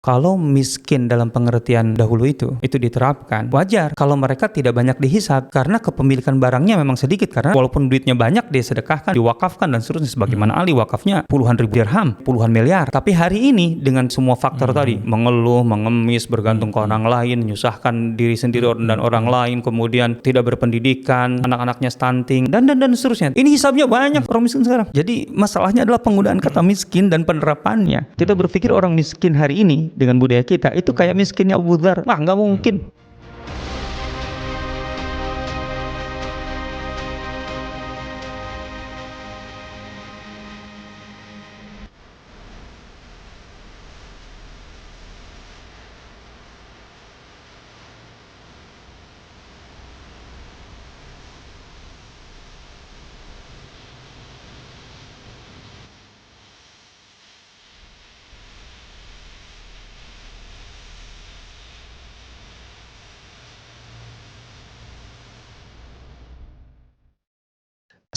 Kalau miskin dalam pengertian dahulu itu diterapkan, wajar kalau mereka tidak banyak dihisab karena kepemilikan barangnya memang sedikit, karena walaupun duitnya banyak dia sedekahkan, diwakafkan dan seterusnya, sebagaimana Ali wakafnya puluhan ribu dirham, puluhan miliar. Tapi hari ini dengan semua faktor tadi, mengeluh, mengemis, bergantung ke orang lain, menyusahkan diri sendiri dan orang lain, kemudian tidak berpendidikan, anak-anaknya stunting dan seterusnya. Ini hisabnya banyak orang miskin sekarang. Jadi masalahnya adalah penggunaan kata miskin dan penerapannya. Kita berpikir orang miskin hari ini dengan budaya kita itu kayak miskinnya Abu Dzar. Wah, nggak mungkin.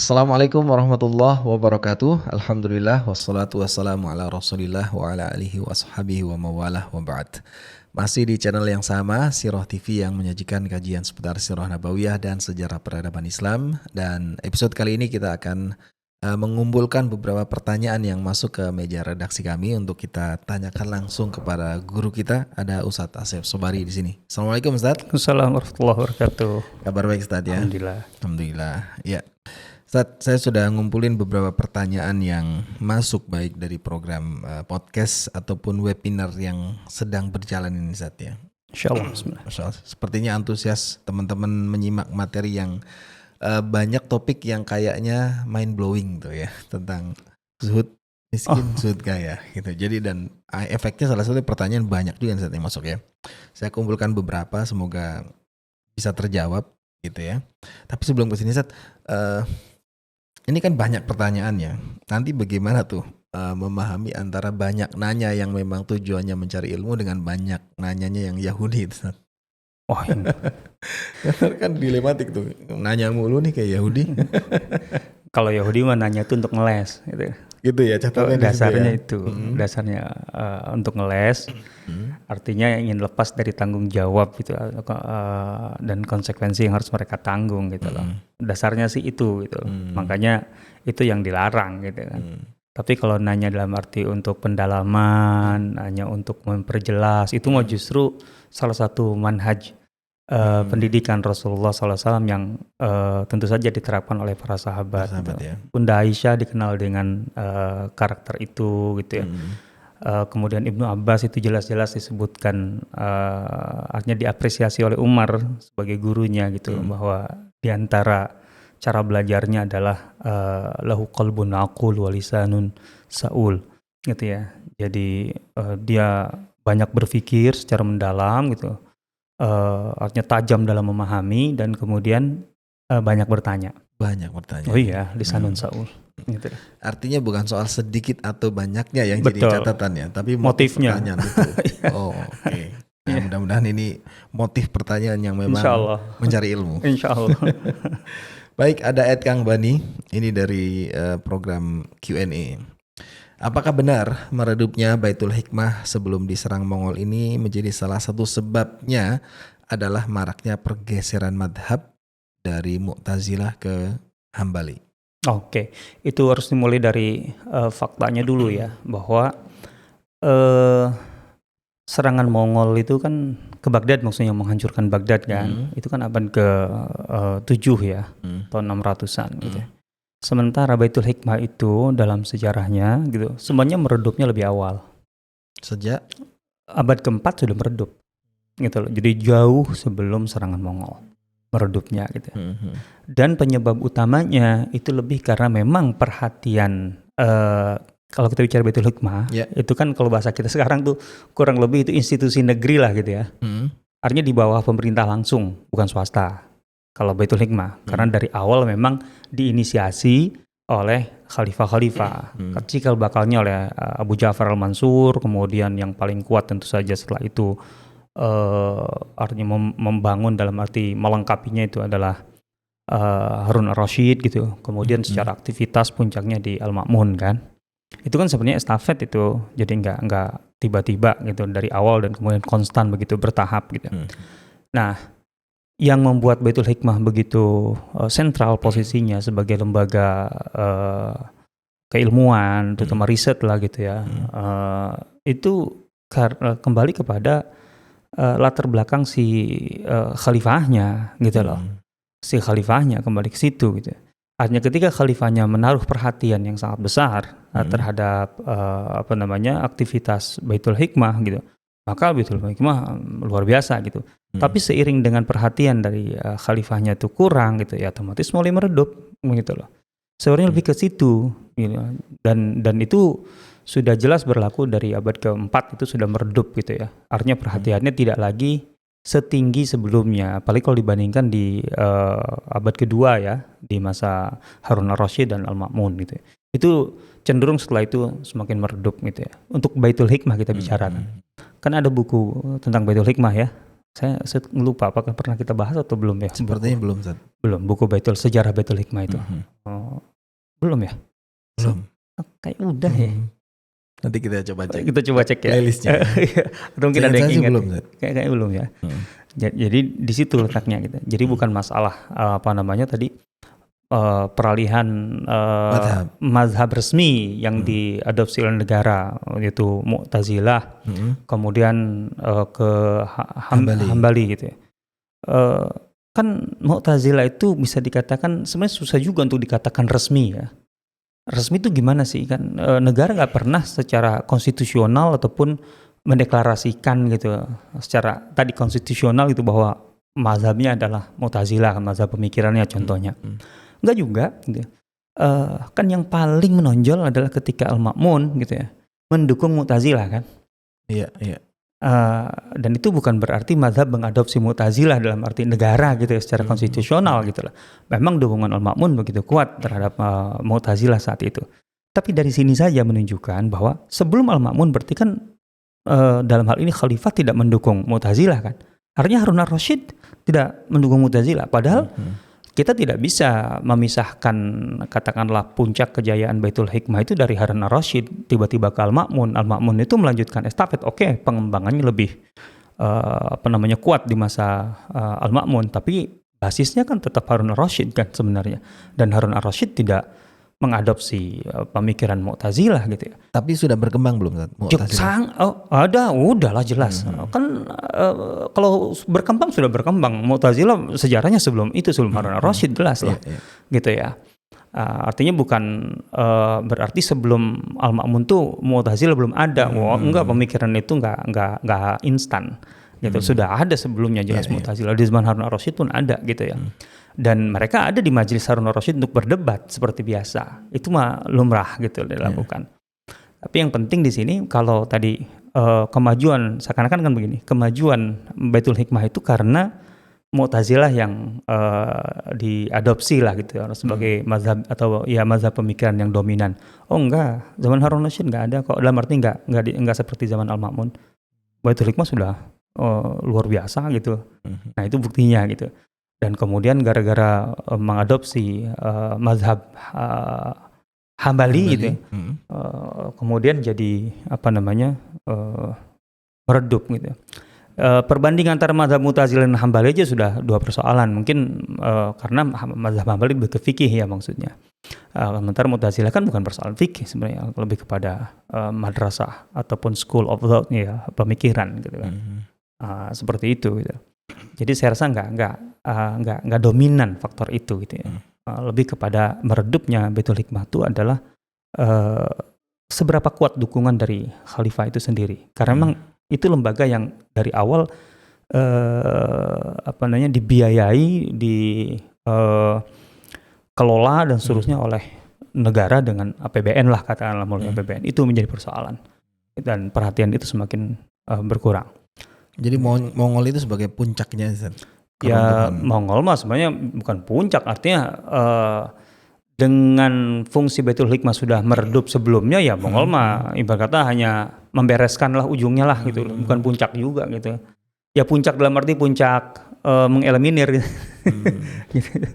Assalamualaikum warahmatullahi wabarakatuh. Alhamdulillah wassalatu wassalamu ala Rasulillah wa ala alihi wa ashabihi wa mawalah wa ba'd. Masih di channel yang sama, Sirah TV, yang menyajikan kajian seputar Sirah Nabawiyah dan sejarah peradaban Islam. Dan episode kali ini kita akan mengumpulkan beberapa pertanyaan yang masuk ke meja redaksi kami untuk kita tanyakan langsung kepada guru kita. Ada Ustadz Asep Sobari di sini. Assalamualaikum Ustadz. Assalamualaikum warahmatullahi wabarakatuh. Kabar baik Ustadz ya? Alhamdulillah. Ya. Ustadz, saya sudah ngumpulin beberapa pertanyaan yang masuk baik dari program podcast ataupun webinar yang sedang berjalan ini Ustadz ya. Insyaallah. Sepertinya antusias teman-teman menyimak materi yang banyak topik yang kayaknya mind blowing tuh ya, tentang zuhud miskin, zuhud kaya gitu. Jadi dan efeknya salah satu pertanyaan banyak juga Ustadz yang masuk ya. Saya kumpulkan beberapa, semoga bisa terjawab gitu ya. Tapi sebelum kesini Ustadz, ini kan banyak pertanyaannya. Nanti bagaimana tuh memahami antara banyak nanya yang memang tujuannya mencari ilmu dengan banyak nanyanya yang Yahudi itu? Wah, ini Kan dilematik tuh. Nanya mulu nih kayak Yahudi. kalau Yahudi mah nanya itu untuk ngeles gitu. Gitu ya catatannya. Dasarnya itu, dasarnya untuk ngeles. Artinya ingin lepas dari tanggung jawab gitu, dan konsekuensi yang harus mereka tanggung gitu loh. Dasarnya sih itu gitu. Makanya itu yang dilarang gitu kan. Tapi kalau nanya dalam arti untuk pendalaman, hanya untuk memperjelas, itu mau justru salah satu manhaj pendidikan Rasulullah SAW yang tentu saja diterapkan oleh para sahabat gitu. Ya. Bunda Aisyah dikenal dengan karakter itu gitu ya. Kemudian Ibnu Abbas itu jelas-jelas disebutkan, artinya diapresiasi oleh Umar sebagai gurunya gitu, bahwa diantara cara belajarnya adalah lahu qalbun aqul wa lisanun saul gitu ya. Jadi dia banyak berpikir secara mendalam gitu, artinya tajam dalam memahami, dan kemudian banyak bertanya. Oh iya, lisanun saul gitu. Artinya bukan soal sedikit atau banyaknya yang jadi catatannya, tapi motifnya. Pertanyaan itu. Oh, oke. Nah, mudah-mudahan ini motif pertanyaan yang memang mencari ilmu. Insyaallah. Baik, ada Ed Kang Bani, ini dari program Q&A. Apakah benar meredupnya Baitul Hikmah sebelum diserang Mongol ini menjadi salah satu sebabnya adalah maraknya pergeseran madhab dari Mu'tazilah ke Hambali? Oke, itu harus dimulai dari faktanya dulu ya, bahwa serangan Mongol itu kan ke Baghdad, maksudnya menghancurkan Baghdad kan, itu kan abad ke-7 ya, tahun 600-an gitu. Sementara Baitul Hikmah itu dalam sejarahnya gitu, semuanya meredupnya lebih awal. Sejak abad ke-4 sudah meredup gitu loh. Jadi jauh sebelum serangan Mongol meredupnya gitu. Dan penyebab utamanya itu lebih karena memang perhatian, kalau kita bicara Baitul Hikmah, itu kan kalau bahasa kita sekarang tuh kurang lebih itu institusi negeri lah gitu ya. Artinya di bawah pemerintah langsung, bukan swasta. Kalau Baitul Hikmah, karena dari awal memang diinisiasi oleh khalifah-khalifah. Cikal bakalnya oleh Abu Ja'far al-Mansur, kemudian yang paling kuat tentu saja setelah itu artinya membangun dalam arti melengkapinya itu adalah Harun ar-Rasyid gitu. Kemudian secara aktivitas puncaknya di Al-Ma'mun kan. Itu kan sebenarnya estafet itu, jadi nggak tiba-tiba gitu dari awal dan kemudian konstan begitu bertahap gitu. Nah, yang membuat Baitul Hikmah begitu sentral posisinya sebagai lembaga keilmuan, terutama riset lah gitu ya, itu kembali kepada latar belakang si khalifahnya gitu loh. Si khalifahnya kembali ke situ gitu. Artinya ketika khalifahnya menaruh perhatian yang sangat besar terhadap aktivitas Baitul Hikmah gitu, maka Baitul Hikmah luar biasa gitu. Tapi seiring dengan perhatian dari khalifahnya itu kurang gitu ya, otomatis mulai meredup gitu loh. Sebenarnya lebih ke situ gitu. Dan itu sudah jelas berlaku dari abad ke-4 itu sudah meredup gitu ya. Artinya perhatiannya tidak lagi setinggi sebelumnya, apalagi kalau dibandingkan di abad kedua ya, di masa Harun al-Rasyid dan Al-Ma'mun gitu. Itu cenderung setelah itu semakin meredup gitu ya. Untuk Baitul Hikmah kita bicarakan. Kan ada buku tentang Baitul Hikmah ya. Saya lupa apakah pernah kita bahas atau belum ya? Sepertinya belum, Ustaz. Belum, buku sejarah Baitul Hikmah itu. Belum ya? Belum. Kayak udah ya. Nanti kita coba cek. Kita coba cek ya. Playlistnya. Atau mungkin ada yang ingat. Belum, Kayaknya belum ya. Jadi di situ letaknya gitu. Jadi bukan masalah peralihan mazhab resmi yang diadopsi oleh negara, yaitu Mu'tazilah, kemudian ke Hambali gitu ya. Kan Mu'tazilah itu bisa dikatakan sebenarnya susah juga untuk dikatakan resmi ya. Resmi itu gimana sih kan negara nggak pernah secara konstitusional ataupun mendeklarasikan gitu secara tadi konstitusional itu bahwa mazhabnya adalah Mu'tazilah, mazhab pemikirannya contohnya. Enggak juga gitu. Kan yang paling menonjol adalah ketika Al-Ma'mun gitu ya mendukung Mu'tazilah kan. Iya. Dan itu bukan berarti mazhab mengadopsi Mu'tazilah dalam arti negara gitu ya secara konstitusional gitu lah. Memang dukungan Al-Ma'mun begitu kuat terhadap Mu'tazilah saat itu. Tapi dari sini saja menunjukkan bahwa sebelum Al-Ma'mun berarti kan dalam hal ini khalifah tidak mendukung Mu'tazilah kan. Artinya Harun al-Rasyid tidak mendukung Mu'tazilah. Padahal kita tidak bisa memisahkan katakanlah puncak kejayaan Baitul Hikmah itu dari Harun al-Rasyid tiba-tiba ke Al-Ma'mun. Al-Ma'mun itu melanjutkan estafet. Oke, pengembangannya lebih kuat di masa Al-Ma'mun, tapi basisnya kan tetap Harun al-Rasyid kan sebenarnya. Dan Harun al-Rasyid tidak mengadopsi pemikiran Mu'tazilah gitu ya. Tapi sudah berkembang belum Mu'tazilah? Udahlah jelas. Kan kalau berkembang sudah berkembang. Mu'tazilah sejarahnya sebelum Harun al-Rasyid jelas lah. Gitu ya. Artinya bukan berarti sebelum Al-Ma'mun tuh Mu'tazilah belum ada. Enggak, pemikiran itu enggak instan. Gitu. Sudah ada sebelumnya jelas Mu'tazilah. Di zaman Harun al-Rasyid pun ada gitu ya. Dan mereka ada di majelis Harun al-Rasyid untuk berdebat seperti biasa. Itu mah lumrah gitu dilakukan. Tapi yang penting di sini kalau tadi kemajuan seakan-akan kan begini, kemajuan Baitul Hikmah itu karena Mu'tazilah yang diadopsi lah gitu ya, sebagai mazhab atau ya mazhab pemikiran yang dominan. Oh enggak, zaman Harun al-Rasyid enggak ada kok. Dalam arti enggak seperti zaman Al-Ma'mun. Baitul Hikmah sudah luar biasa gitu. Nah itu buktinya gitu. Dan kemudian gara-gara mengadopsi mazhab Hambali gitu, kemudian jadi meredup gitu. Perbandingan antara mazhab Mu'tazilah dan Hambali aja sudah dua persoalan. Mungkin karena mazhab Hambali lebih ke fikih ya maksudnya. Sementara Mu'tazilah kan bukan persoalan fikih sebenarnya, lebih kepada madrasah ataupun school of thought ya, pemikiran gitu kan. Seperti itu gitu. Jadi saya rasa nggak dominan faktor itu gitu ya. Lebih kepada meredupnya Baitul Hikmah itu adalah seberapa kuat dukungan dari khalifah itu sendiri. Karena memang itu lembaga yang dari awal dibiayai, dikelola dan seterusnya oleh negara dengan APBN lah katakanlah melalui APBN. Itu menjadi persoalan dan perhatian itu semakin berkurang. Jadi Mongol itu sebagai puncaknya, ya Mongol mah sebenarnya bukan puncak, artinya dengan fungsi Baitul Hikmah sudah meredup sebelumnya ya Mongol mah ibarat kata hanya membereskan lah ujungnya lah gitu, bukan puncak juga gitu. Ya puncak dalam arti puncak mengeliminir gitu.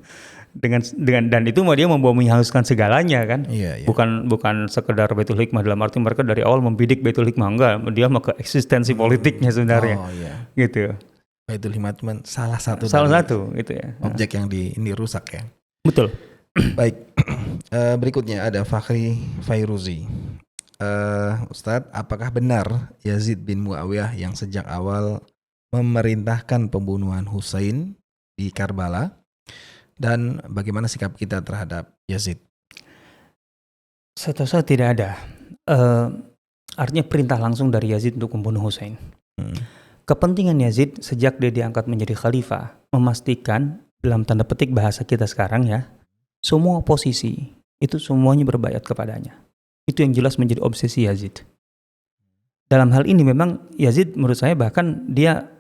dengan dan itu dia membawa menghanguskan segalanya kan. Iya. Bukan sekedar Baitul Hikmah, dalam arti mereka dari awal membidik Baitul Hikmah, enggak, dia mau ke eksistensi politiknya sebenarnya. Oh iya. Gitu. Baitul Hikmah cuma salah satu gitu ya. Objek yang ini rusak ya. Betul. Baik. Berikutnya ada Fakhri Fairuzi. Ustadz, apakah benar Yazid bin Muawiyah yang sejak awal memerintahkan pembunuhan Husain di Karbala, dan bagaimana sikap kita terhadap Yazid? Setahu saya tidak ada. Artinya perintah langsung dari Yazid untuk membunuh Husain. Kepentingan Yazid sejak dia diangkat menjadi khalifah memastikan, dalam tanda petik bahasa kita sekarang ya, semua oposisi itu semuanya berbaiat kepadanya. Itu yang jelas menjadi obsesi Yazid. Dalam hal ini memang Yazid menurut saya bahkan dia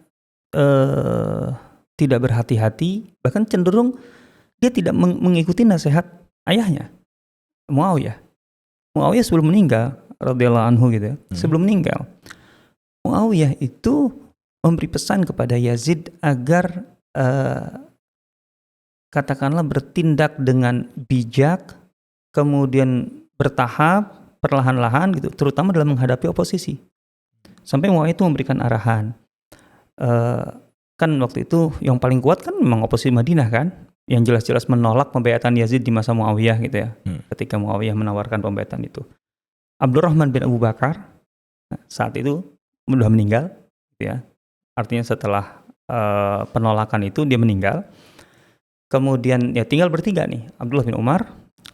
tidak berhati-hati, bahkan cenderung dia tidak mengikuti nasihat ayahnya, Muawiyah. Muawiyah sebelum meninggal, radhiyallahu anhu gitu ya, sebelum meninggal, Muawiyah itu memberi pesan kepada Yazid agar katakanlah bertindak dengan bijak, kemudian bertahap, perlahan-lahan gitu, terutama dalam menghadapi oposisi. Sampai Muawiyah itu memberikan arahan. Kan waktu itu yang paling kuat kan memang oposisi Madinah kan, yang jelas-jelas menolak pembaiatan Yazid di masa Muawiyah gitu ya. Ketika Muawiyah menawarkan pembaiatan itu, Abdurrahman bin Abu Bakar saat itu sudah meninggal gitu ya. Artinya setelah penolakan itu dia meninggal. Kemudian ya tinggal bertiga nih, Abdullah bin Umar,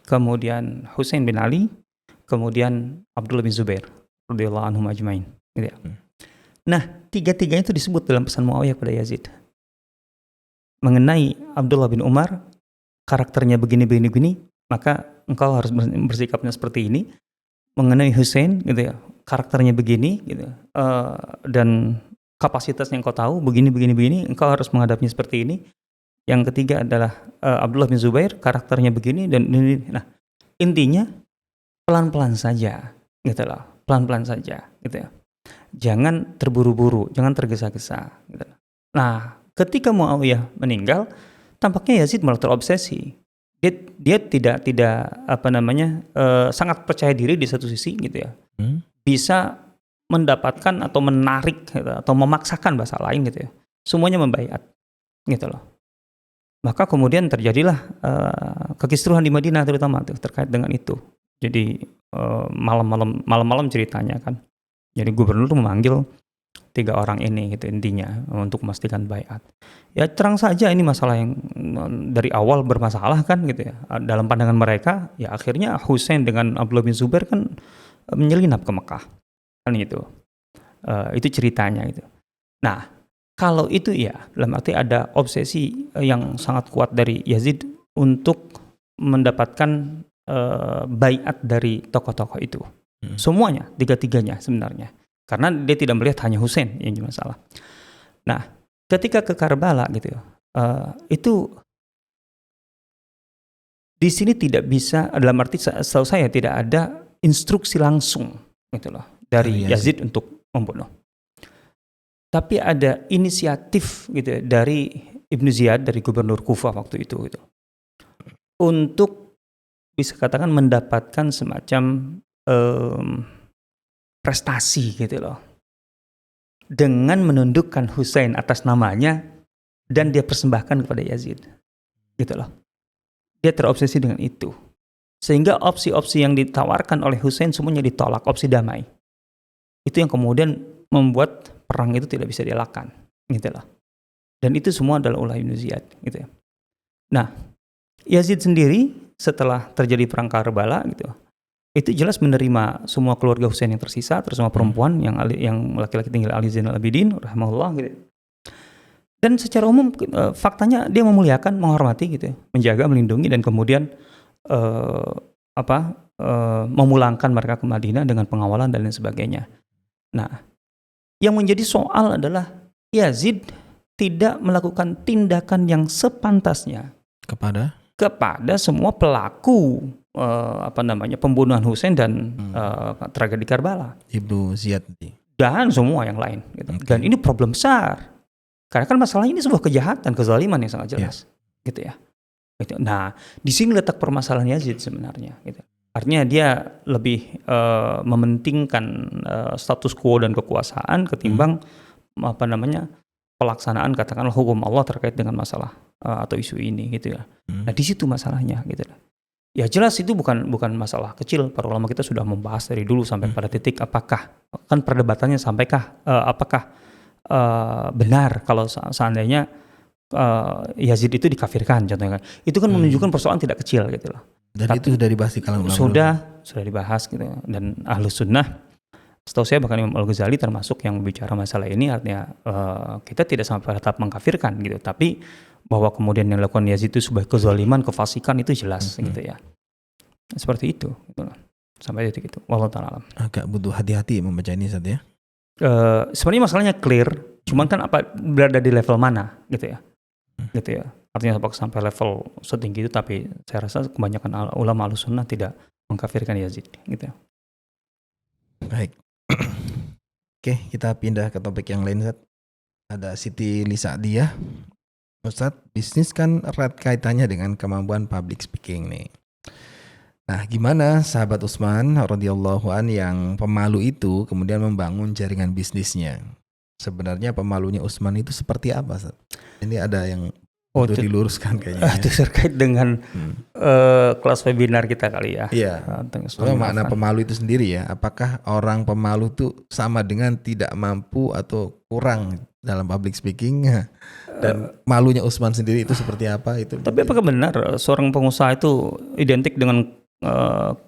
kemudian Husain bin Ali, kemudian Abdullah bin Zubair radhiyallahu anhum ajmain gitu ya. Nah, tiga-tiganya itu disebut dalam pesan Muawiyah kepada Yazid. Mengenai Abdullah bin Umar, karakternya begini, maka engkau harus bersikapnya seperti ini. Mengenai Husain gitu ya, karakternya begini gitu. Dan kapasitasnya engkau tahu begini, engkau harus menghadapinya seperti ini. Yang ketiga adalah Abdullah bin Zubair, karakternya begini dan ini. Nah, intinya pelan-pelan saja gitu loh. Pelan-pelan saja gitu ya. Jangan terburu-buru, jangan tergesa-gesa gitu. Nah, ketika Muawiyah meninggal, tampaknya Yazid malah terobsesi. Dia tidak sangat percaya diri di satu sisi gitu ya. Bisa mendapatkan atau menarik gitu, atau memaksakan bahasa lain gitu ya. Semuanya membaiat gitu loh. Maka kemudian terjadilah kekisruhan di Madinah terutama tuh terkait dengan itu. Jadi malam-malam ceritanya kan. Jadi gubernur memanggil 3 orang ini gitu intinya untuk memastikan baiat. Ya terang saja ini masalah yang dari awal bermasalah kan gitu ya. Dalam pandangan mereka ya akhirnya Husain dengan Abdullah bin Zubair kan menyelinap ke Mekah. Kan gitu. Itu ceritanya gitu. Nah, kalau itu ya dalam arti ada obsesi yang sangat kuat dari Yazid untuk mendapatkan baiat dari tokoh-tokoh itu. Semuanya, tiga-tiganya sebenarnya. Karena dia tidak melihat hanya Husain yang jadi masalah. Nah, ketika ke Karbala gitu itu di sini tidak bisa, dalam arti setahu saya tidak ada instruksi langsung gitu loh dari Yazid untuk membunuh. Tapi ada inisiatif gitu dari Ibnu Ziyad, dari gubernur Kufah waktu itu gitu. Untuk bisa katakan mendapatkan semacam prestasi gitu loh. Dengan menundukkan Husain atas namanya dan dia persembahkan kepada Yazid. Gitu loh. Dia terobsesi dengan itu. Sehingga opsi-opsi yang ditawarkan oleh Husain semuanya ditolak, opsi damai. Itu yang kemudian membuat perang itu tidak bisa dielakkan, gitu loh. Dan itu semua adalah ulah Ibnu Ziyad, gitu ya. Nah, Yazid sendiri setelah terjadi perang Karbala gitu, itu jelas menerima semua keluarga Husain yang tersisa, terus semua perempuan yang laki-laki tinggal Ali Zainal Abidin, rahimahullah gitu. Dan secara umum faktanya dia memuliakan, menghormati gitu, menjaga, melindungi dan kemudian memulangkan mereka ke Madinah dengan pengawalan dan lain sebagainya. Nah, yang menjadi soal adalah Yazid tidak melakukan tindakan yang sepantasnya kepada semua pelaku pembunuhan Husain dan tragedi Karbala. Ibnu Ziyad dan semua yang lain gitu. Okay. Dan ini problem besar. Karena kan masalahnya ini sebuah kejahatan, kezaliman yang sangat jelas. Gitu ya. Gitu. Nah, di sini letak permasalahan Yazid sebenarnya. Gitu. Artinya dia lebih mementingkan status quo dan kekuasaan ketimbang pelaksanaan katakanlah hukum Allah terkait dengan masalah atau isu ini gitu ya. Nah, di situ masalahnya gitu. Ya jelas itu bukan masalah kecil. Para ulama kita sudah membahas dari dulu sampai pada titik apakah kan perdebatannya sampaikah apakah benar kalau seandainya Yazid itu dikafirkan contohnya. Itu kan menunjukkan persoalan tidak kecil gitu loh. Dan itu sudah dibahas di kalangan ulama. Sudah dibahas gitu. Dan Ahlus Sunnah, setahu saya bahkan Imam Al-Ghazali termasuk yang bicara masalah ini, artinya kita tidak sampai pada tahap mengkafirkan gitu. Tapi bahwa kemudian yang dilakukan Yazid itu sebagai kezaliman, kefasikan itu jelas gitu ya. Seperti itu gitu. Sampai titik itu. Wallahu ta'ala alam. Agak butuh hati-hati membaca ini Ustaz ya. Sebenarnya masalahnya clear, cuman kan apa berada di level mana gitu ya. Gitu ya. Artinya sampai level setinggi itu, tapi saya rasa kebanyakan ulama Ahlussunnah tidak mengkafirkan Yazid gitu ya. Baik. Oke, kita pindah ke topik yang lain Ustaz. Ada Siti Lisa'diyah. Ustaz, bisnis kan erat kaitannya dengan kemampuan public speaking nih. Nah, gimana sahabat Utsman radhiyallahu an yang pemalu itu kemudian membangun jaringan bisnisnya? Sebenarnya pemalunya Utsman itu seperti apa, Ustaz? Ini ada yang perlu diluruskan kayaknya. Itu terkait dengan kelas webinar kita kali ya. Iya. Makna pemalu itu sendiri ya. Apakah orang pemalu itu sama dengan tidak mampu atau kurang dalam public speaking? Dan malunya Utsman sendiri itu seperti apa? Itu. Tapi apakah benar seorang pengusaha itu identik dengan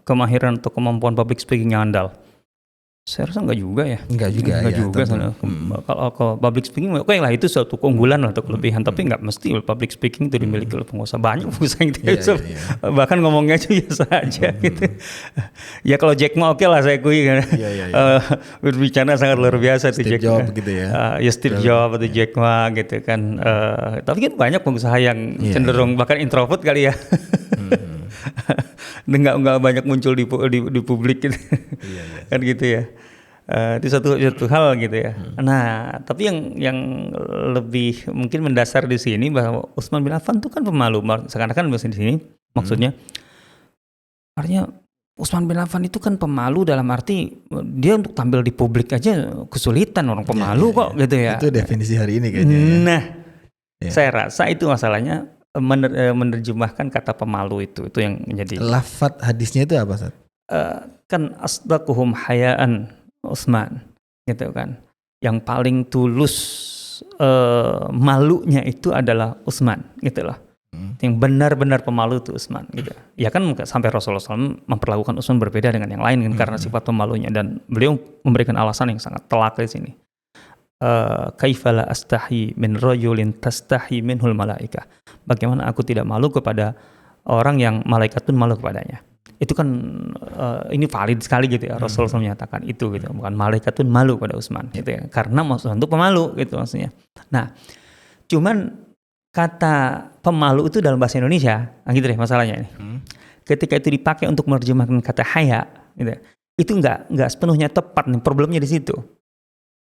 kemahiran atau kemampuan public speaking yang andal? Saya rasa enggak juga ya. Enggak juga. Kalau public speaking, oke lah itu suatu keunggulan atau kelebihan, tapi enggak mesti public speaking itu dimiliki oleh pengusaha. Banyak pengusaha yang bahkan ngomongnya aja biasa aja gitu. Ya kalau Jack Ma oke lah saya akui kan. Berbicara sangat luar biasa tuh Jack Ma. Gitu ya. Steve Jobs atau Jack Ma gitu kan. Tapi kan banyak pengusaha yang cenderung bahkan introvert kali ya. Nggak banyak muncul di publik gitu. Kan gitu ya. Itu satu hal gitu ya. Nah, tapi yang lebih mungkin mendasar di sini bahwa Utsman bin Affan itu kan pemalu. Seakan-akan di sini maksudnya artinya Utsman bin Affan itu kan pemalu dalam arti dia untuk tampil di publik aja kesulitan, orang pemalu kok gitu ya. Itu definisi hari ini kayaknya. Nah, saya rasa itu masalahnya menerjemahkan kata pemalu itu yang menjadi lafaz hadisnya itu apa, Ustaz? Kan asdaquhum hayaan Utsman gitu kan. Yang paling tulus malunya itu adalah Utsman gitu loh. Yang benar-benar pemalu itu Utsman gitu. Ya kan sampai Rasulullah SAW memperlakukan Utsman berbeda dengan yang lain kan karena sifat pemalunya, dan beliau memberikan alasan yang sangat telak di sini. Kaifala astahi min rajulin tastahi minhul malaika. Bagaimana aku tidak malu kepada orang yang malaikat pun malu kepadanya. Itu kan ini valid sekali gitu ya. Rasulullah SAW menyatakan itu gitu. Bukan malaikat pun malu pada Utsman gitu ya. Karena Utsman itu pemalu gitu maksudnya. Nah, cuman kata pemalu itu dalam bahasa Indonesia, gitu deh masalahnya ini. Ketika itu dipakai untuk menerjemahkan kata haya gitu. Itu enggak sepenuhnya tepat nih, problemnya di situ.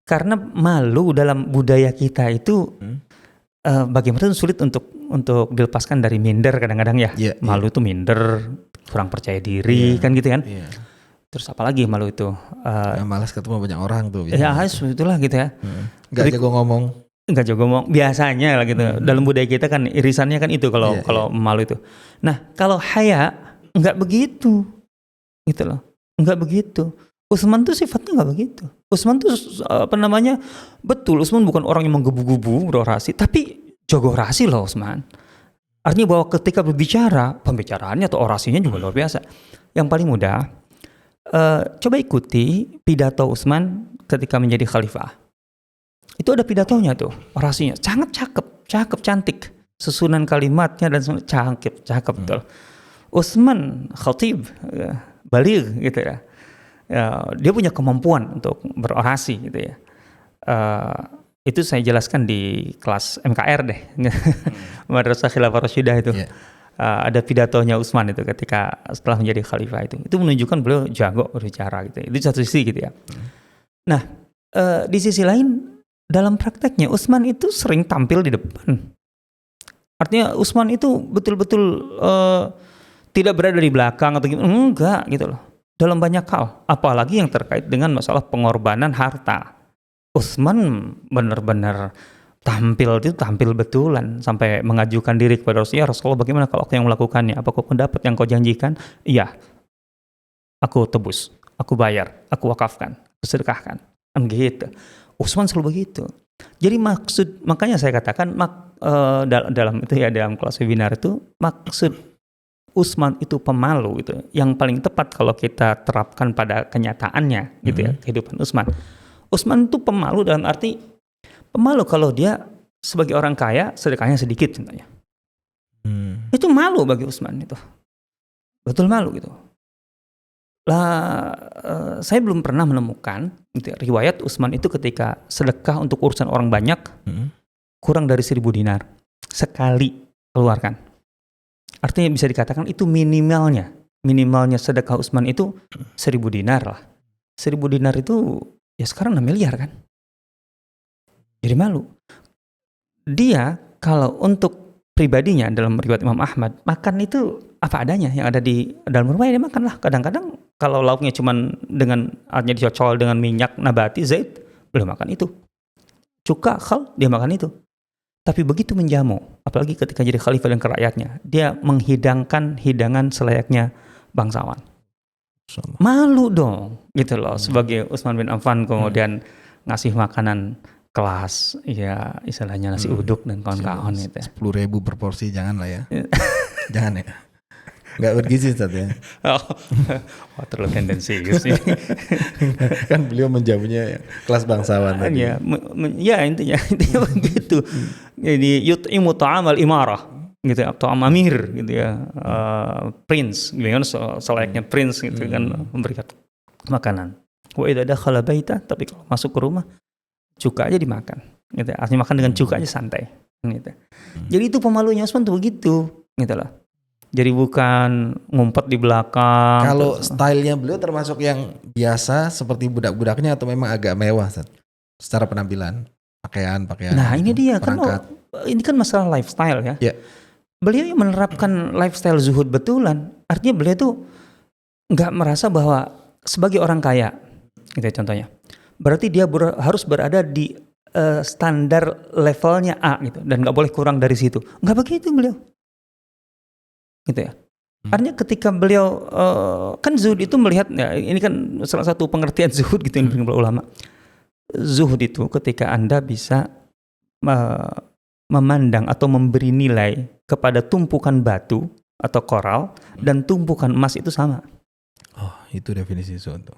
Karena malu dalam budaya kita itu bagaimana itu sulit untuk dilepaskan dari minder kadang-kadang ya. Malu itu minder, kurang percaya diri kan gitu kan. Terus apalagi malu itu? Malas ketemu banyak orang tuh. Ya itulah gitu ya. Gak jago ngomong. Enggak jago ngomong biasanya lah gitu. Dalam budaya kita kan irisannya kan itu kalau malu itu. Nah kalau haya enggak begitu gitu loh. Enggak begitu. Utsman tuh sifatnya nggak begitu. Utsman tuh betul. Utsman bukan orang yang menggebu-gebu berorasi, tapi jago orasi loh Utsman. Artinya bahwa ketika berbicara, pembicaraannya atau orasinya juga luar biasa. Yang paling mudah, coba ikuti pidato Utsman ketika menjadi khalifah. Itu ada pidatonya tuh, orasinya sangat cakep, cantik, susunan kalimatnya dan cakep betul. Utsman khatib, baligh gitu ya. Dia punya kemampuan untuk berorasi gitu ya. Itu saya jelaskan di kelas MKR deh, Madrasah Khilafah Rasyidah itu. Ada pidatonya Utsman itu ketika setelah menjadi khalifah itu. Itu menunjukkan beliau jago berbicara gitu. Itu satu sisi gitu ya. Nah, di sisi lain dalam prakteknya Utsman itu sering tampil di depan. Artinya Utsman itu betul-betul tidak berada di belakang atau gimana, enggak gitu loh. Dalam banyak hal, apalagi yang terkait dengan masalah pengorbanan harta. Utsman benar-benar tampil betulan sampai mengajukan diri kepada Rasulullah, ya Rasulullah, bagaimana kalau aku yang melakukannya? Apakah kau dapat yang kau janjikan? Iya, aku tebus, aku bayar, aku wakafkan, aku sedekahkan. Kan gitu. Utsman selalu begitu. Jadi makanya saya katakan dalam itu ya, dalam kelas webinar itu, maksud Utsman itu pemalu gitu. Yang paling tepat kalau kita terapkan pada kenyataannya gitu ya, kehidupan Utsman. Utsman itu pemalu dalam arti pemalu kalau dia sebagai orang kaya sedekahnya sedikit contohnya. Itu malu bagi Utsman itu. Betul malu gitu. Lah saya belum pernah menemukan gitu ya, riwayat Utsman itu ketika sedekah untuk urusan orang banyak kurang dari 1.000 dinar sekali keluarkan. Artinya bisa dikatakan itu minimalnya sedekah Utsman itu 1.000 dinar lah. 1.000 dinar itu ya sekarang 6 miliar kan. Jadi malu. Dia kalau untuk pribadinya dalam riwayat Imam Ahmad, makan itu apa adanya yang ada di dalam rumah, dia makan lah. Kadang-kadang kalau lauknya cuman dengan artinya dicocol dengan minyak nabati, zait, belum makan itu. Cuka, khal, dia makan itu. Tapi begitu menjamu, apalagi ketika jadi khalifah dan rakyatnya, dia menghidangkan hidangan selayaknya bangsawan. Malu dong, gitu loh. Sebagai Utsman bin Affan kemudian ngasih makanan kelas, ya istilahnya nasi uduk dan kawan-kawan itu. 10.000 per porsi, jangan lah ya. Jangan ya. Nggak bergizi Ustaz ya. Wah, terlalu tendensius ini. Kan beliau menjamunya kelas bangsawan tadi. Ya intinya begitu. Jadi yut'imu ta'amal imarah gitu ya, atau amir gitu ya, prince gitu kan, selayaknya prince gitu kan, memberikan makanan. Wa idza dakhala baita, tapi kalau masuk ke rumah cuka aja dimakan gitu. Artinya makan dengan cuka aja santai gitu. Jadi itu pemalunya Utsman tuh begitu gitu loh. Jadi bukan ngumpet di belakang. Kalau stylenya beliau termasuk yang biasa seperti budak-budaknya atau memang agak mewah Ustaz? Secara penampilan, pakaian. Nah ini dia kan, ini kan masalah lifestyle ya. Yeah. Beliau yang menerapkan lifestyle zuhud betulan. Artinya beliau tuh nggak merasa bahwa sebagai orang kaya, gitu ya contohnya. Berarti dia harus berada di standar levelnya A gitu, dan nggak boleh kurang dari situ. Nggak begitu beliau. Gitu ya. Artinya ketika beliau kan zuhud itu melihat ya, ini kan salah satu pengertian zuhud gitu yang diberikan oleh ulama. Zuhud itu ketika Anda bisa memandang atau memberi nilai kepada tumpukan batu atau koral dan tumpukan emas itu sama. Oh, itu definisi zuhud.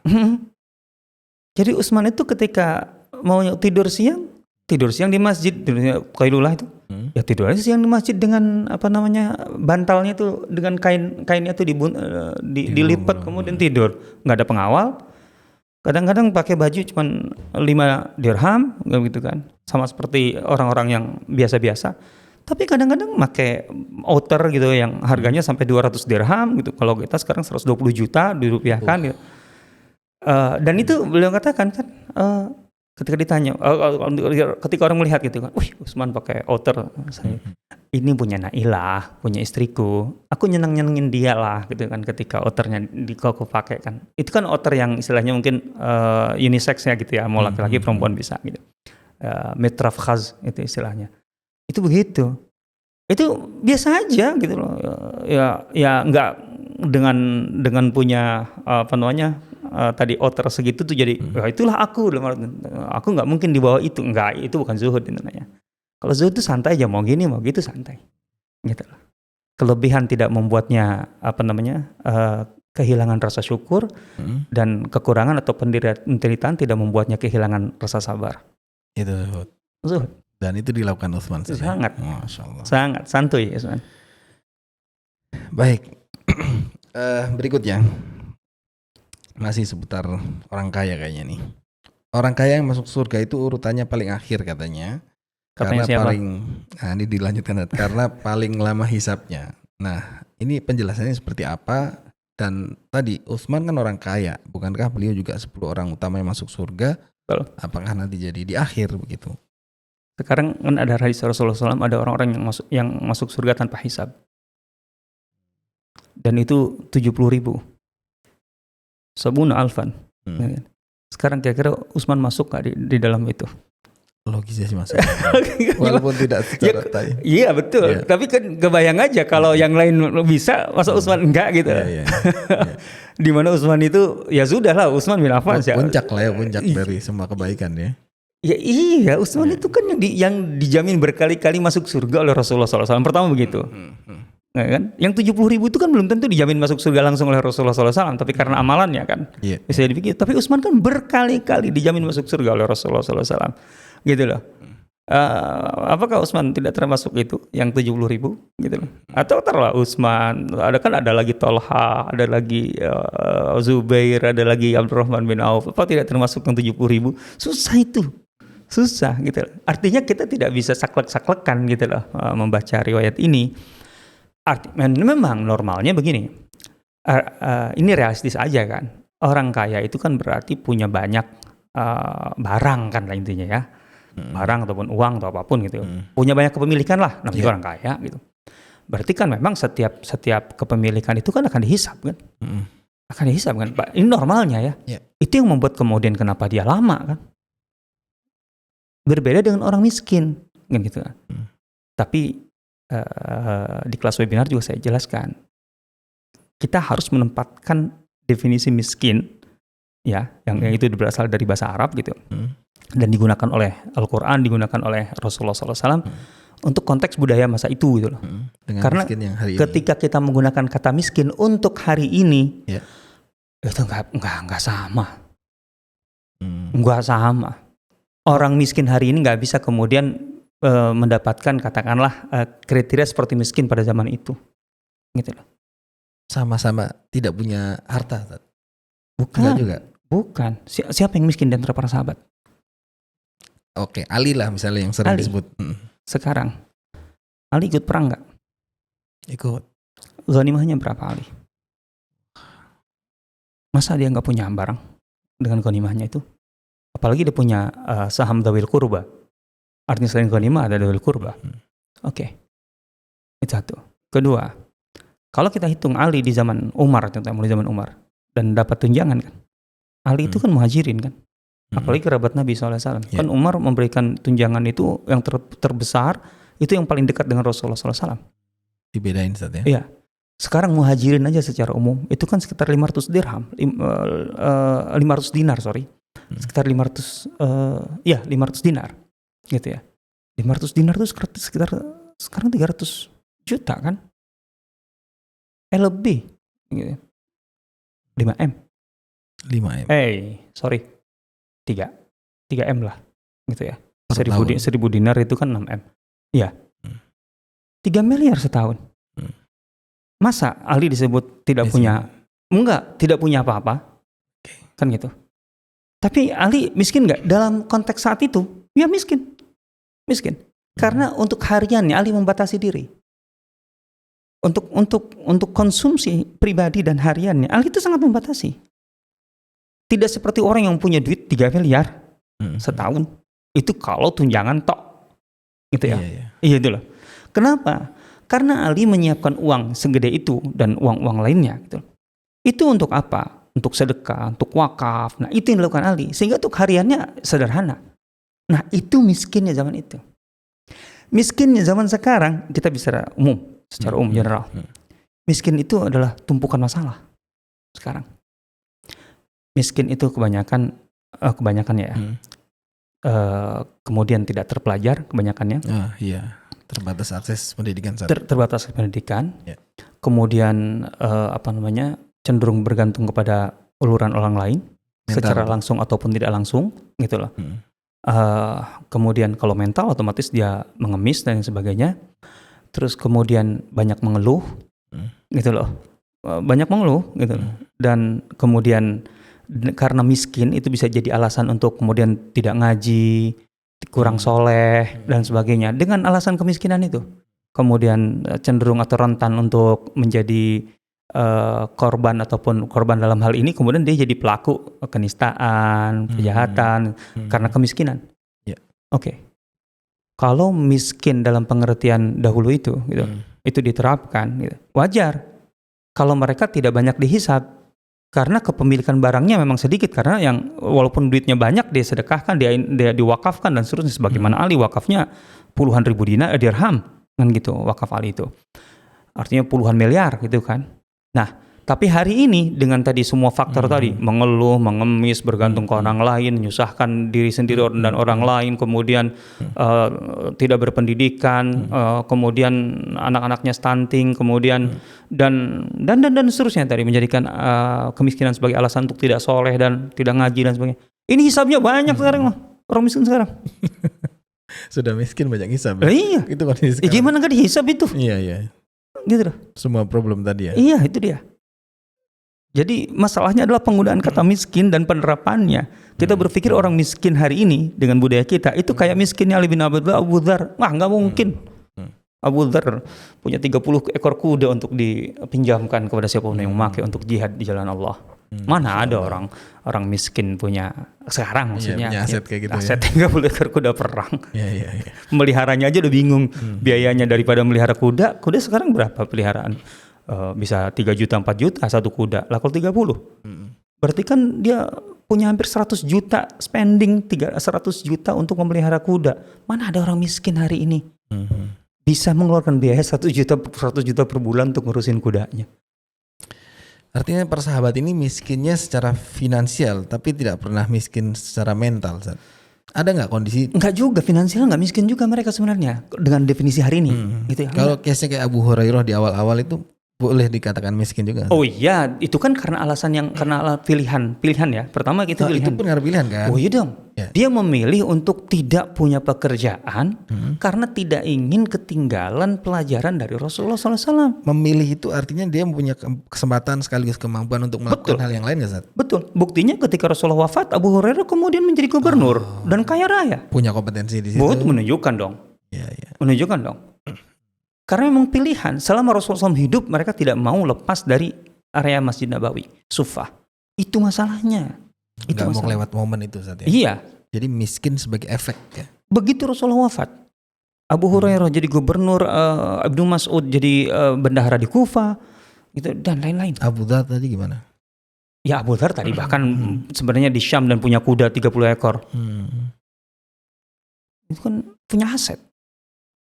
Jadi Utsman itu ketika mau tidur siang di masjid, qailulah itu. Ya tidur aja siang di masjid dengan bantalnya tuh, dengan kainnya tuh dilipat kemudian tidur. Nggak ada pengawal. Kadang-kadang pakai baju cuman 5 dirham gitu kan. Sama seperti orang-orang yang biasa-biasa. Tapi kadang-kadang pakai outer gitu yang harganya sampai 200 dirham gitu. Kalau kita sekarang 120 juta dirupiahkan gitu. Dan itu beliau katakan kan, ketika ditanya, ketika orang melihat gitu kan, wih Utsman pakai outer, saya ini punya Nailah, punya istriku, aku nyenengin dia lah gitu kan, ketika outernya aku pakai kan, itu kan outer yang istilahnya mungkin unisex ya gitu ya, mau laki-laki perempuan bisa gitu, mitraf khaz itu istilahnya, itu begitu, itu biasa aja gitu loh, ya nggak dengan punya tadi outer segitu tuh jadi itulah aku nggak mungkin di bawah itu, enggak, itu bukan zuhud namanya. Kalau zuhud itu santai aja, mau gini mau gitu santai gitu loh. Kelebihan tidak membuatnya kehilangan rasa syukur, dan kekurangan atau penderitaan tidak membuatnya kehilangan rasa sabar. Itu zuhud. Dan itu dilakukan Utsman sangat. Masya Allah. Sangat santuy Utsman. Baik. Berikutnya masih seputar orang kaya kayaknya nih. Orang kaya yang masuk surga itu urutannya paling akhir katanya. Karena siapa? Ini dilanjutkan karena paling lama hisapnya. Nah, ini penjelasannya seperti apa? Dan tadi Utsman kan orang kaya, bukankah beliau juga 10 orang utama yang masuk surga? Betul. Apakah nanti jadi di akhir begitu? Sekarang kan ada hadis Rasulullah SAW, ada orang-orang yang masuk surga tanpa hisab. Dan itu 70.000. Sabuna alfan. Sekarang kira-kira Utsman masuk gak di dalam itu? Logis sih masuk. Walaupun tidak secara tay. Iya betul. Yeah. Tapi kan kebayang aja kalau yang lain bisa, masa Utsman enggak gitu. Yeah. Di mana Utsman itu ya sudah lah, Utsman bin Affan. Puncak lah ya, puncak dari semua kebaikan ya. Ya iya, Utsman itu kan yang dijamin berkali-kali masuk surga oleh Rasulullah SAW. Pertama begitu. Nah, kan? Yang 70.000 itu kan belum tentu dijamin masuk surga langsung oleh Rasulullah SAW, tapi karena amalannya kan. Bisa dipikir. Tapi Utsman kan berkali-kali dijamin masuk surga oleh Rasulullah SAW. Gitu loh. Apakah Utsman tidak termasuk itu yang 70.000 gitu loh? Atau taruhlah Utsman, ada lagi Tolha, ada lagi Zubair, ada lagi Abdurrahman bin Auf. Apa tidak termasuk yang 70.000? Susah itu. Susah gitu loh. Artinya kita tidak bisa saklek-saklekan gitu loh membaca riwayat ini. Memang normalnya begini. Ini realistis aja kan. Orang kaya itu kan berarti punya banyak barang kan lah intinya ya. Barang ataupun uang atau apapun gitu. Punya banyak kepemilikan lah, namanya orang kaya gitu. Berarti kan memang setiap kepemilikan itu kan akan dihisap kan. Akan dihisap kan. Ini normalnya ya. Itu yang membuat kemudian kenapa dia lama kan. Berbeda dengan orang miskin kan gitu kan. Tapi di kelas webinar juga saya jelaskan. Kita harus menempatkan definisi miskin ya, yang itu berasal dari bahasa Arab gitu. Dan digunakan oleh Al-Quran, digunakan oleh Rasulullah SAW untuk konteks budaya masa itu gitu loh. Karena yang hari ketika kita menggunakan kata miskin untuk hari ini, itu nggak sama, nggak sama. Orang miskin hari ini nggak bisa kemudian mendapatkan katakanlah kriteria seperti miskin pada zaman itu, gitu loh. Sama-sama tidak punya harta. Bukan juga. Bukan. Siapa yang miskin di antara para sahabat? Oke, Ali lah misalnya yang sering disebut. Sekarang, Ali ikut perang nggak? Ikut. Ghanimahnya berapa Ali? Masa dia nggak punya barang dengan ghanimahnya itu? Apalagi dia punya saham dawil kurba. Artinya selain ghanimah ada dawil kurba. Oke. Itu satu. Kedua, kalau kita hitung Ali di zaman Umar, mulai zaman Umar, dan dapat tunjangan kan? Ali itu kan muhajirin kan? Apalagi kerabat Nabi SAW. Kan Umar memberikan tunjangan itu yang terbesar, itu yang paling dekat dengan Rasulullah SAW. Dibedain Ustaz ya? Iya. Sekarang muhajirin aja secara umum, itu kan sekitar 500 dirham. 500 dinar, sorry. Sekitar 500 dinar. Gitu ya. 500 dinar itu sekitar sekarang 300 juta kan? Lebih. Gitu. 5M. 5M. Sorry. 3M lah, gitu ya. 1.000 dinar itu kan 6M. Iya. 3 miliar setahun. Masa Ali disebut tidak punya apa-apa? Kan gitu. Tapi Ali miskin nggak? Dalam konteks saat itu, ya miskin. Karena untuk hariannya Ali membatasi diri. Untuk konsumsi pribadi dan hariannya, Ali itu sangat membatasi. Tidak seperti orang yang punya duit 3 miliar setahun. Itu kalau tunjangan tok. Gitu ya. Iya itu loh. Kenapa? Karena Ali menyiapkan uang segede itu dan uang-uang lainnya gitu. Itu untuk apa? Untuk sedekah, untuk wakaf. Nah, itu yang dilakukan Ali. Sehingga untuk hariannya sederhana. Nah, itu miskinnya zaman itu. Miskinnya zaman sekarang kita bisa secara umum general. Miskin itu adalah tumpukan masalah sekarang. Miskin itu kebanyakan ya. Kemudian tidak terpelajar kebanyakannya. Terbatas akses pendidikan. Terbatas pendidikan. Kemudian cenderung bergantung kepada uluran orang lain, secara langsung ataupun tidak langsung, gitu loh. Kemudian kalau mental otomatis dia mengemis dan sebagainya. Terus kemudian banyak mengeluh, gitu loh. Banyak mengeluh, gitu loh. Dan kemudian karena miskin itu bisa jadi alasan untuk kemudian tidak ngaji, kurang soleh dan sebagainya dengan alasan kemiskinan itu. Kemudian cenderung atau rentan untuk menjadi korban ataupun korban dalam hal ini, kemudian dia jadi pelaku kenistaan, kejahatan karena kemiskinan. Oke. Kalau miskin dalam pengertian dahulu itu gitu, itu diterapkan gitu, wajar kalau mereka tidak banyak dihisab karena kepemilikan barangnya memang sedikit, karena yang walaupun duitnya banyak dia sedekahkan, dia diwakafkan dan seterusnya, sebagaimana Ali wakafnya puluhan ribu dirham kan gitu, wakaf Ali itu artinya puluhan miliar gitu kan. Nah tapi hari ini dengan tadi semua faktor tadi, mengeluh, mengemis, bergantung ke orang lain, menyusahkan diri sendiri dan orang lain, kemudian tidak berpendidikan, kemudian anak-anaknya stunting, kemudian dan seterusnya tadi, menjadikan kemiskinan sebagai alasan untuk tidak soleh dan tidak ngaji dan sebagainya. Ini hisabnya banyak sekarang loh, orang miskin sekarang. Sudah miskin banyak hisab. Iya. Itu kondisi sekarang. Gimana gak dihisab itu? Iya. Gitu loh. Semua problem tadi ya. Iya, itu dia. Jadi masalahnya adalah penggunaan kata miskin dan penerapannya. Kita berpikir orang miskin hari ini dengan budaya kita itu kayak miskinnya Ali bin Abu Dzar. Wah, nggak mungkin. Abu Dzar punya 30 ekor kuda untuk dipinjamkan kepada siapapun yang memakai untuk jihad di jalan Allah. Mana ada orang miskin punya sekarang maksudnya punya aset kayak gitu, aset 30 ekor kuda perang. Iya. Meliharanya aja udah bingung. Biayanya daripada melihara kuda sekarang berapa peliharaan? Bisa 3 juta 4 juta satu kuda, lah kalau 30 berarti kan dia punya hampir 100 juta spending, 100 juta untuk memelihara kuda. Mana ada orang miskin hari ini bisa mengeluarkan biaya 100 juta per bulan untuk ngurusin kudanya. Artinya persahabat ini miskinnya secara finansial tapi tidak pernah miskin secara mental, Zat. Ada nggak kondisi? Enggak juga, finansial nggak miskin juga mereka sebenarnya dengan definisi hari ini gitu ya. Kalau case-nya kayak Abu Hurairah di awal-awal itu boleh dikatakan miskin juga. Oh iya, itu kan karena alasan yang karena pilihan ya. Pertama kita pilihan. Itu pun karena pilihan kan? Oh iya dong. Ya. Dia memilih untuk tidak punya pekerjaan karena tidak ingin ketinggalan pelajaran dari Rasulullah SAW. Memilih itu artinya dia punya kesempatan sekaligus kemampuan untuk melakukan hal yang lain nggak, Zat? Betul. Buktinya ketika Rasulullah wafat, Abu Hurairah kemudian menjadi gubernur dan kaya raya. Punya kompetensi di situ. Menunjukkan dong. Iya. Menunjukkan dong. Karena memang pilihan, selama Rasulullah SAW hidup mereka tidak mau lepas dari area Masjid Nabawi, Sufah. Itu masalahnya. Gak mau lewat momen itu saat ya. Iya. Jadi miskin sebagai efek ya. Begitu Rasulullah wafat, Abu Hurairah jadi gubernur, Ibnu Mas'ud jadi bendahara di Kufah, gitu, dan lain-lain. Abu Dzar tadi gimana? Ya Abu Dzar tadi bahkan sebenarnya di Syam dan punya kuda 30 ekor. Itu kan punya aset.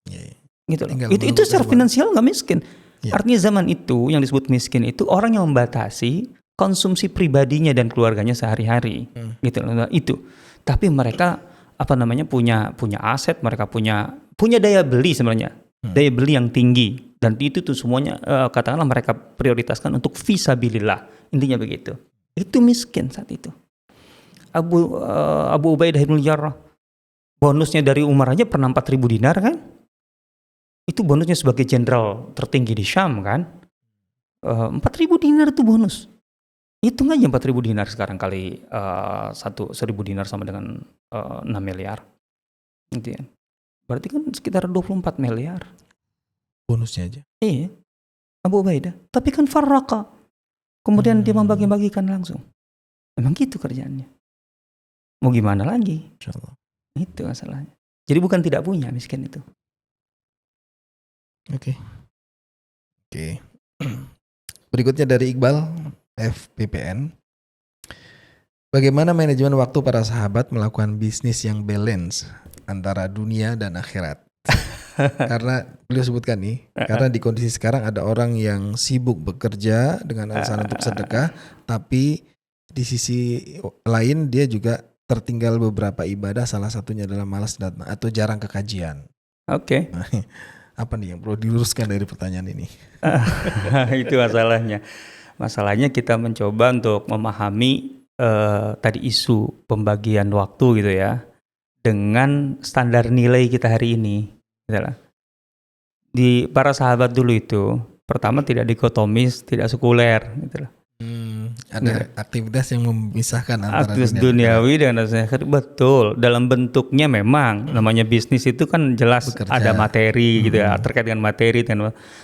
Iya. Gitu loh. Itu secara finansial nggak miskin. Ya. Artinya zaman itu yang disebut miskin itu orang yang membatasi konsumsi pribadinya dan keluarganya sehari-hari. Gitu loh. Nah, itu. Tapi mereka punya aset, mereka punya daya beli sebenarnya. Daya beli yang tinggi, dan itu tuh semuanya katakanlah mereka prioritaskan untuk fisabilillah. Intinya begitu. Itu miskin saat itu. Abu Ubaidah bin Jarrah bonusnya dari Umar aja pernah 4.000 dinar kan? Itu bonusnya sebagai jenderal tertinggi di Syam kan. 4.000 dinar itu bonus. Hitung aja 4.000 dinar sekarang kali 1.000 dinar sama dengan 6 miliar. Gitu ya. Berarti kan sekitar 24 miliar. Bonusnya aja. Iya. Abu Ubaidah. Tapi kan farraqa. Kemudian dia membagi-bagikan langsung. Memang gitu kerjaannya. Mau gimana lagi? Insyaallah. Itu masalahnya. Jadi bukan tidak punya miskin itu. Oke. Berikutnya dari Iqbal FPPN. Bagaimana manajemen waktu para sahabat melakukan bisnis yang balance antara dunia dan akhirat? Karena beliau sebutkan nih, karena di kondisi sekarang ada orang yang sibuk bekerja dengan alasan untuk sedekah, tapi di sisi lain dia juga tertinggal beberapa ibadah, salah satunya adalah malas datang atau jarang ke kajian. Oke. Apa nih yang perlu diluruskan dari pertanyaan ini? Itu masalahnya. Masalahnya kita mencoba untuk memahami tadi isu pembagian waktu gitu ya, dengan standar nilai kita hari ini. Gitu lah. Di para sahabat dulu itu, pertama tidak dikotomis, tidak sekuler. Gitu lah. Ada aktivitas yang memisahkan antara aktivitas duniawi dengan akhirat. Betul, dalam bentuknya memang namanya bisnis itu kan jelas bekerja. Ada materi gitu ya, terkait dengan materi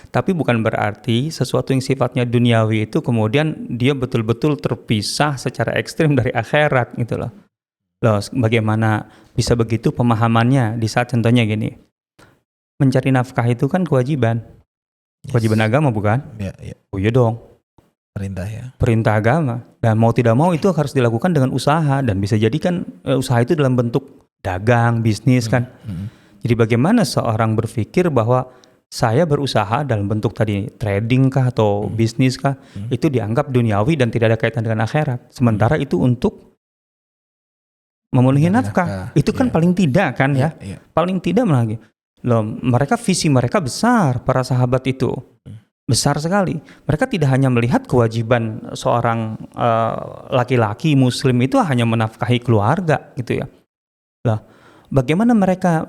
tapi bukan berarti sesuatu yang sifatnya duniawi itu kemudian dia betul-betul terpisah secara ekstrim dari akhirat gitu loh. Loh, bagaimana bisa begitu pemahamannya di saat contohnya gini. Mencari nafkah itu kan kewajiban. Kewajiban agama bukan? Ya, ya. Oh iya dong. Perintah ya. Perintah agama. Dan mau tidak mau itu harus dilakukan dengan usaha. Dan bisa jadi kan usaha itu dalam bentuk dagang, bisnis kan. Jadi bagaimana seorang berpikir bahwa saya berusaha dalam bentuk tadi trading kah atau bisnis kah, itu dianggap duniawi dan tidak ada kaitan dengan akhirat. Sementara itu untuk memenuhi nafkah. Itu kan paling tidak kan ya. Paling tidak lagi. Loh, visi mereka besar, para sahabat itu. Besar sekali. Mereka tidak hanya melihat kewajiban seorang laki-laki muslim itu hanya menafkahi keluarga gitu ya. Lah, bagaimana mereka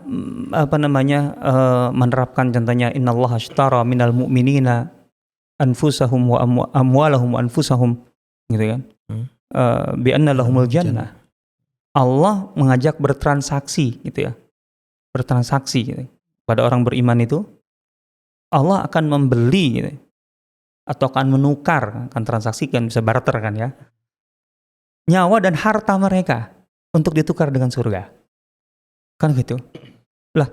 menerapkan contohnya innallaha ashtara minal mu'minina anfusahum wa amwalahum wa anfusahum gitu kan. Bi anna lahumul jannah. Allah mengajak bertransaksi gitu ya. Bertransaksi gitu. Pada orang beriman itu Allah akan membeli gitu. Atau akan menukar, akan transaksi kan bisa barter kan ya. Nyawa dan harta mereka untuk ditukar dengan surga. Kan gitu. Lah,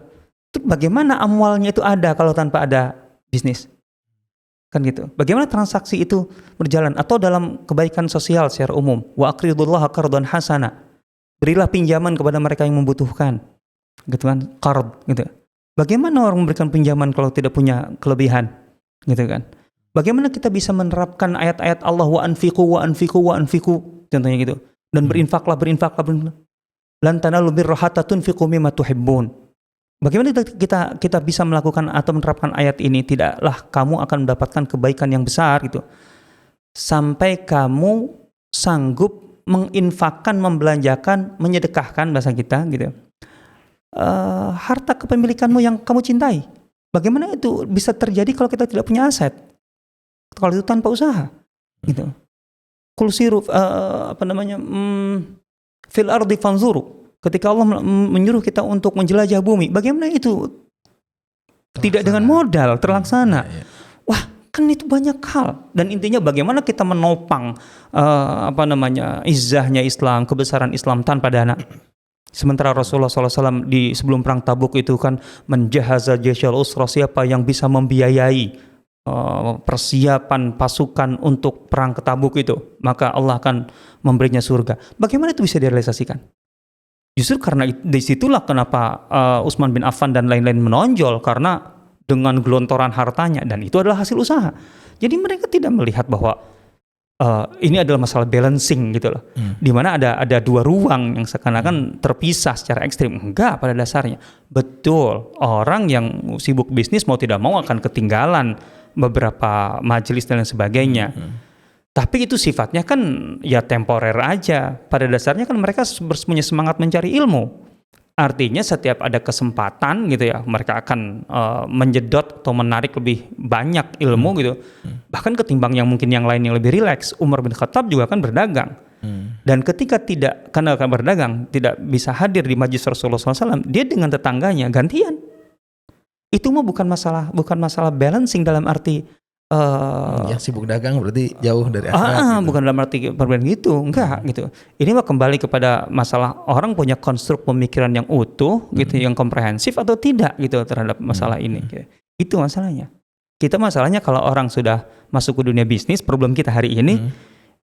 itu bagaimana amwalnya itu ada kalau tanpa ada bisnis? Kan gitu. Bagaimana transaksi itu berjalan? Atau dalam kebaikan sosial secara umum. Wa aqridullaha qardan hasana. Berilah pinjaman kepada mereka yang membutuhkan. Gitu kan. Qard gitu. Bagaimana orang memberikan pinjaman kalau tidak punya kelebihan? Gitu kan. Bagaimana kita bisa menerapkan ayat-ayat Allah wa anfiqu wa anfiqu wa anfiqu contohnya gitu. Dan berinfaklah. Lan tanalu birra hatta tunfiqu mimma tuhibbun. Bagaimana kita bisa melakukan atau menerapkan ayat ini? Tidaklah kamu akan mendapatkan kebaikan yang besar gitu. Sampai kamu sanggup menginfakkan, membelanjakan, menyedekahkan bahasa kita gitu. Harta kepemilikanmu yang kamu cintai. Bagaimana itu bisa terjadi kalau kita tidak punya aset? Kalau itu tanpa usaha gitu. Qul siru fil ardi fanzuru. Ketika Allah menyuruh kita untuk menjelajah bumi, bagaimana itu tidak dengan modal terlaksana? Wah, kan itu banyak hal. Dan intinya bagaimana kita menopang izzahnya Islam, kebesaran Islam tanpa dana. Sementara Rasulullah SAW di sebelum perang Tabuk itu kan menjahaza jaisyal usra, siapa yang bisa membiayai persiapan pasukan untuk perang ke Tabuk itu, maka Allah akan memberinya surga. Bagaimana itu bisa direalisasikan? Justru karena disitulah kenapa Utsman bin Affan dan lain-lain menonjol, karena dengan gelontoran hartanya, dan itu adalah hasil usaha. Jadi mereka tidak melihat bahwa ini adalah masalah balancing gitu loh, dimana ada dua ruang yang seakan-akan terpisah secara ekstrim. Enggak, pada dasarnya betul, orang yang sibuk bisnis mau tidak mau akan ketinggalan beberapa majelis dan lain sebagainya. Tapi itu sifatnya kan ya temporer aja. Pada dasarnya kan mereka punya semangat mencari ilmu. Artinya setiap ada kesempatan gitu ya, mereka akan menjedot atau menarik lebih banyak ilmu gitu. Bahkan ketimbang yang mungkin yang lain yang lebih rileks. Umar bin Khattab juga kan berdagang. Dan ketika karena akan berdagang, tidak bisa hadir di majlis Rasulullah SAW, dia dengan tetangganya gantian. Itu mah bukan masalah balancing dalam arti yang sibuk dagang berarti jauh dari akhirat gitu. Bukan dalam arti perbedaan gitu, enggak gitu. Ini mah kembali kepada masalah orang punya konstruk pemikiran yang utuh gitu, yang komprehensif atau tidak gitu terhadap masalah ini. Gitu. Itu masalahnya. Kita masalahnya kalau orang sudah masuk ke dunia bisnis, problem kita hari ini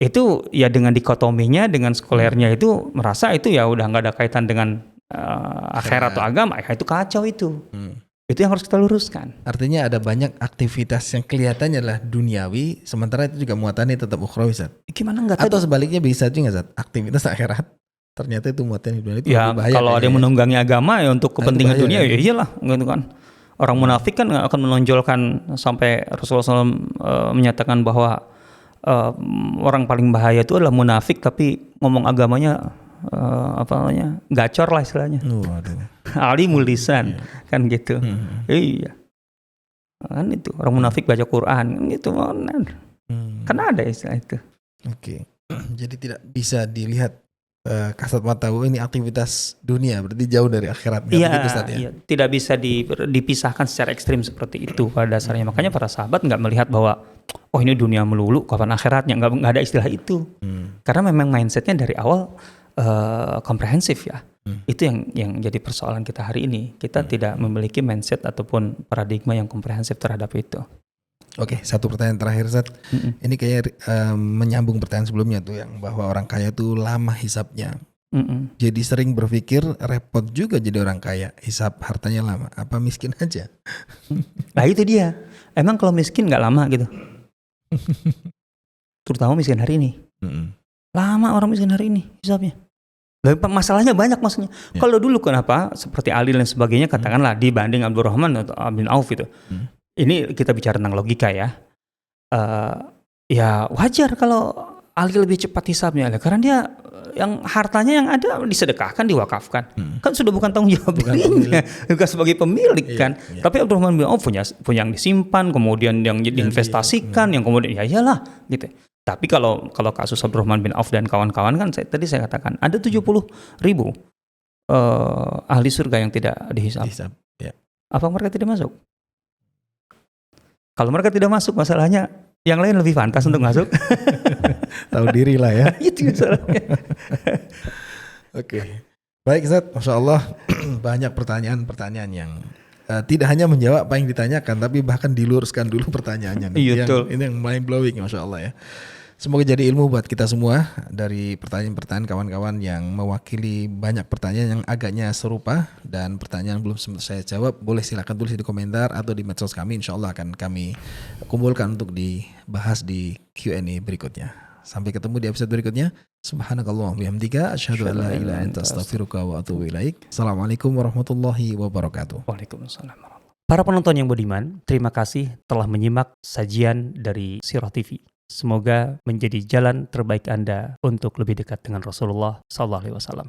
itu ya dengan dikotominya, dengan sekulernya itu merasa itu ya udah nggak ada kaitan dengan akhirat atau agama, ya itu kacau itu. Itu yang harus kita luruskan. Artinya ada banyak aktivitas yang kelihatannya adalah duniawi, sementara itu juga muatannya tetap ukhrawi, Zat. Gimana enggak? Atau sebaliknya bisa juga, Zat, aktivitas akhirat ternyata itu muatannya dunia itu ya, bahaya. Kalau ada yang menunggangi agama ya untuk kepentingan dunia, ya iyalah gitu kan. Orang munafik kan akan menonjolkan sampai Rasulullah SAW menyatakan bahwa orang paling bahaya itu adalah munafik tapi ngomong agamanya gacor lah istilahnya. Alimul lisan kan gitu. Iya. Kan itu orang munafik baca Quran gitu kan ada istilah itu. Oke. Jadi tidak bisa dilihat kasat mata ini aktivitas dunia, berarti jauh dari akhirat. Iya, tidak bisa dipisahkan secara ekstrim seperti itu pada dasarnya. Makanya para sahabat nggak melihat bahwa ini dunia melulu, kapan akhiratnya, nggak ada istilah itu. Karena memang mindsetnya dari awal komprehensif ya. Itu yang jadi persoalan kita hari ini. Kita tidak memiliki mindset ataupun paradigma yang komprehensif terhadap itu. Oke, satu pertanyaan terakhir Zat. Ini kayak menyambung pertanyaan sebelumnya tuh yang bahwa orang kaya tuh lama hisapnya. Jadi sering berpikir repot juga jadi orang kaya, hisap hartanya lama. Apa miskin aja? Nah itu dia. Emang kalau miskin nggak lama gitu? Terutama miskin hari ini. Lama orang miskin hari ini hisapnya. Masalahnya banyak maksudnya. Kalau dulu kenapa seperti Ali dan sebagainya katakanlah dibanding Abdurrahman atau bin Auf itu. Ini kita bicara tentang logika ya. Ya wajar kalau Ali lebih cepat hisapnya karena dia yang hartanya yang ada disedekahkan, diwakafkan. Kan sudah bukan tanggung jawab dirinya, bukan sebagai pemilik kan. Tapi Abdurrahman bin Auf punya yang disimpan, kemudian yang diinvestasikan, yang kemudian ya iyalah gitu. Tapi kalau kasus Abdurrahman bin Auf dan kawan-kawan kan tadi saya katakan ada 70.000 ahli surga yang tidak dihisap. Apa mereka tidak masuk? Kalau mereka tidak masuk, masalahnya yang lain lebih pantas untuk masuk. Tahu diri lah ya. Itu masalahnya. Oke. Baik Zat, Masya Allah banyak pertanyaan-pertanyaan yang tidak hanya menjawab apa yang ditanyakan, tapi bahkan diluruskan dulu pertanyaannya. Iya, betul. Ini yang mind blowing, Masya Allah ya. Semoga jadi ilmu buat kita semua dari pertanyaan-pertanyaan kawan-kawan yang mewakili banyak pertanyaan yang agaknya serupa dan pertanyaan belum sempat saya jawab. Boleh silakan tulis di komentar atau di medsos kami. Insya Allah akan kami kumpulkan untuk dibahas di Q&A berikutnya. Sampai ketemu di episode berikutnya. Subhanakallah bihamdika asyhadu an la ilaha illa anta astaghfiruka wa atubu ilaik. Assalamualaikum warahmatullahi wabarakatuh. Waalaikumsalam. Para penonton yang budiman, terima kasih telah menyimak sajian dari Sirah TV. Semoga menjadi jalan terbaik Anda untuk lebih dekat dengan Rasulullah SAW.